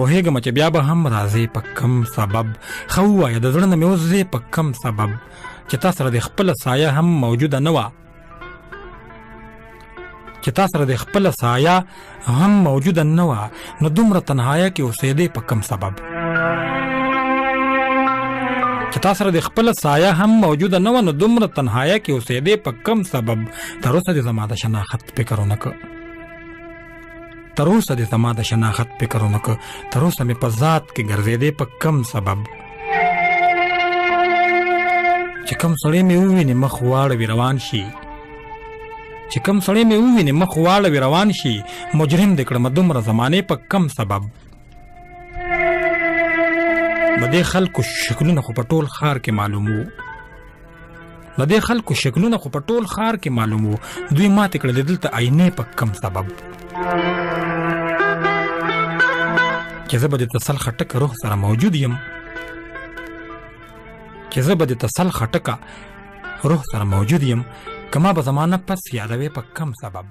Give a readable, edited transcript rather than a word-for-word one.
پوهېږم چې بیا به هم راځې په کم سبب. ښه ووایه د زړه نه مې وځې په کم سبب چې تا سره د خپله سایه هم موجوده نه وه، چې تا سره د خپله سایه هم موجوده نه وه، نو دومره تنهایه کې اوسېدې په کم سبب. چې تا سره د خپله سایه هم موجوده نه وه، نو دومره تنهایه کې اوسېدې په کم سبب. تر اوسه دې زما د شناخت فکر ونه کړ، تر اوسه دې زما د شناخت فکر ونه کړ، تر اوسه مې په ذات کې ګرځېدې په کم سبب. چې کم سړی مې وویني مخ واړوي روان شي، چې کم سړی مې وویني مخ واړوي روان شي، مجرم دې کړمه دومره زمانې په کم سبب. د دې خلکو شکلونه خو په ټول ښار کې معلوم وو، د دې خلکو شکلونه خو په ټول ښار کې معلوم وو، دوی ماتې کړلې دلته آینې په کم سبب. چې زه به د تسل خټکه روح سره موجود یم، چې زه به د تسل خټکه روح سره موجود یم، که ما به زمانه پس یادوې په کم سبب.